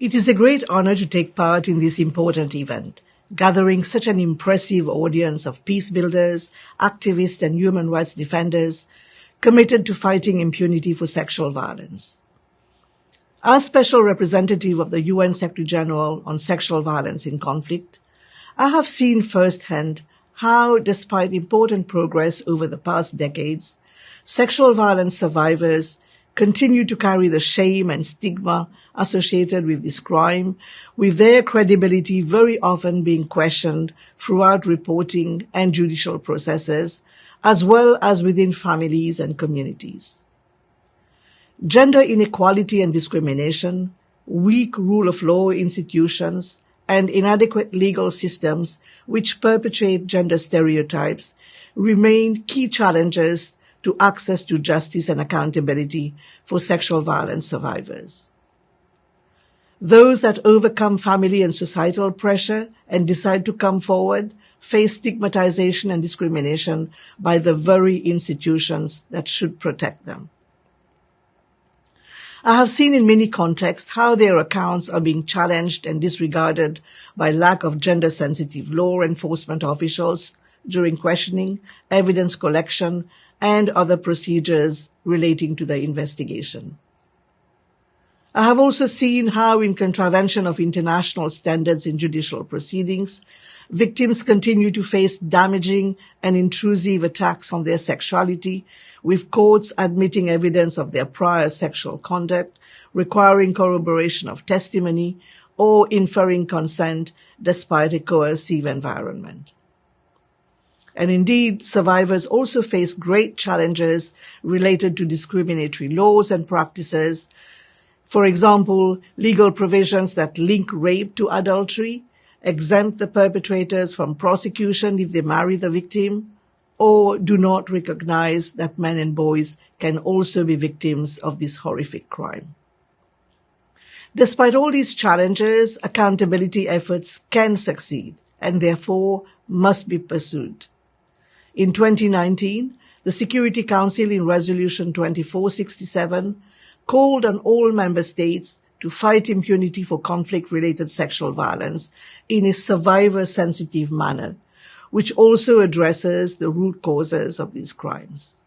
It is a great honor to take part in this important event, gathering such an impressive audience of peace builders, activists, and human rights defenders committed to fighting impunity for sexual violence. As Special Representative of the UN Secretary-General on Sexual Violence in Conflict, I have seen firsthand how, despite important progress over the past decades, sexual violence survivors continue to carry the shame and stigma associated with this crime, with their credibility very often being questioned throughout reporting and judicial processes, as well as within families and communities. Gender inequality and discrimination, weak rule of law institutions, and inadequate legal systems which perpetuate gender stereotypes remain key challenges to access to justice and accountability for sexual violence survivors. Those that overcome family and societal pressure and decide to come forward face stigmatization and discrimination by the very institutions that should protect them. I have seen in many contexts how their accounts are being challenged and disregarded by lack of gender-sensitive law enforcement officials during questioning, evidence collection, and other procedures relating to the investigation. I have also seen how, in contravention of international standards in judicial proceedings, victims continue to face damaging and intrusive attacks on their sexuality, with courts admitting evidence of their prior sexual conduct, requiring corroboration of testimony, or inferring consent despite a coercive environment. And indeed, survivors also face great challenges related to discriminatory laws and practices. For example, legal provisions that link rape to adultery, exempt the perpetrators from prosecution if they marry the victim, or do not recognize that men and boys can also be victims of this horrific crime. Despite all these challenges, accountability efforts can succeed and therefore must be pursued. In 2019, the Security Council in Resolution 2467 called on all member states to fight impunity for conflict-related sexual violence in a survivor-sensitive manner, which also addresses the root causes of these crimes.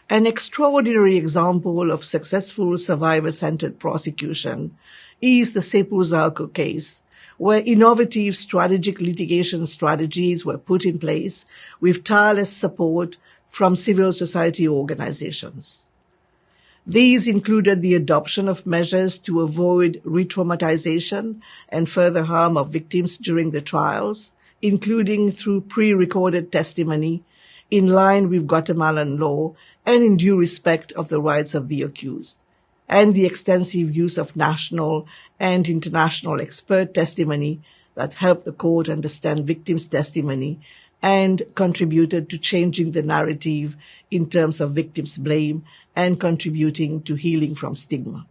An extraordinary example of successful survivor-centered prosecution is the Cepu Zarco case, where innovative strategic litigation strategies were put in place with tireless support from civil society organizations. These included the adoption of measures to avoid re-traumatization and further harm of victims during the trials, including through pre-recorded testimony in line with Guatemalan law and in due respect of the rights of the accused, and the extensive use of national and international expert testimony that helped the court understand victims' testimony and contributed to changing the narrative in terms of victims' blame and contributing to healing from stigma.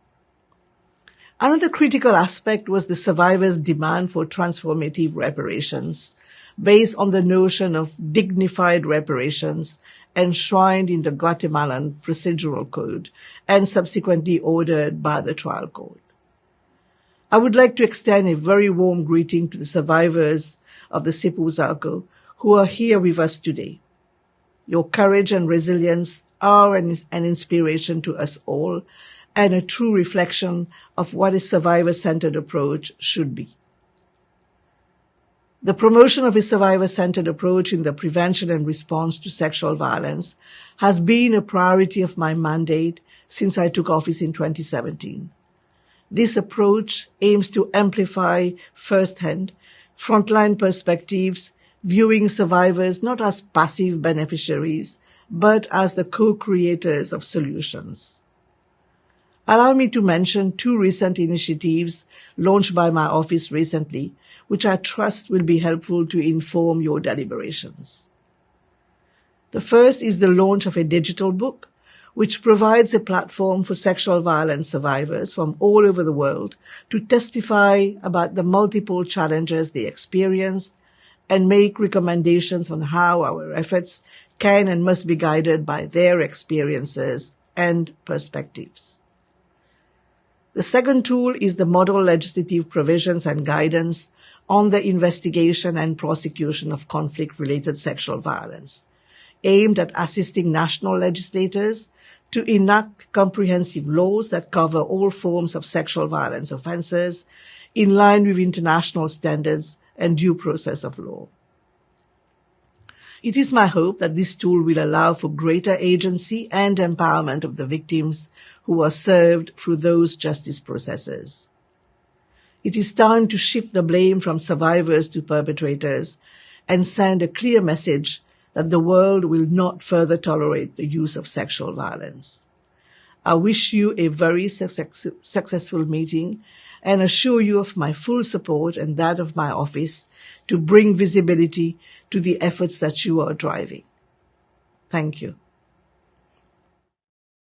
Another critical aspect was the survivors' demand for transformative reparations, based on the notion of dignified reparations enshrined in the Guatemalan Procedural Code and subsequently ordered by the trial court. I would like to extend a very warm greeting to the survivors of the Cepu Zarco who are here with us today. Your courage and resilience are an inspiration to us all and a true reflection of what a survivor-centered approach should be. The promotion of a survivor-centered approach in the prevention and response to sexual violence has been a priority of my mandate since I took office in 2017. This approach aims to amplify firsthand frontline perspectives, viewing survivors not as passive beneficiaries, but as the co-creators of solutions. Allow me to mention two recent initiatives launched by my office recently, which I trust will be helpful to inform your deliberations. The first is the launch of a digital book, which provides a platform for sexual violence survivors from all over the world to testify about the multiple challenges they experienced and make recommendations on how our efforts can and must be guided by their experiences and perspectives. The second tool is the model legislative provisions and guidance on the investigation and prosecution of conflict-related sexual violence, aimed at assisting national legislators to enact comprehensive laws that cover all forms of sexual violence offenses in line with international standards and due process of law. It is my hope that this tool will allow for greater agency and empowerment of the victims who are served through those justice processes. It is time to shift the blame from survivors to perpetrators and send a clear message that the world will not further tolerate the use of sexual violence. I wish you a very successful meeting and assure you of my full support and that of my office to bring visibility to the efforts that you are driving. Thank you.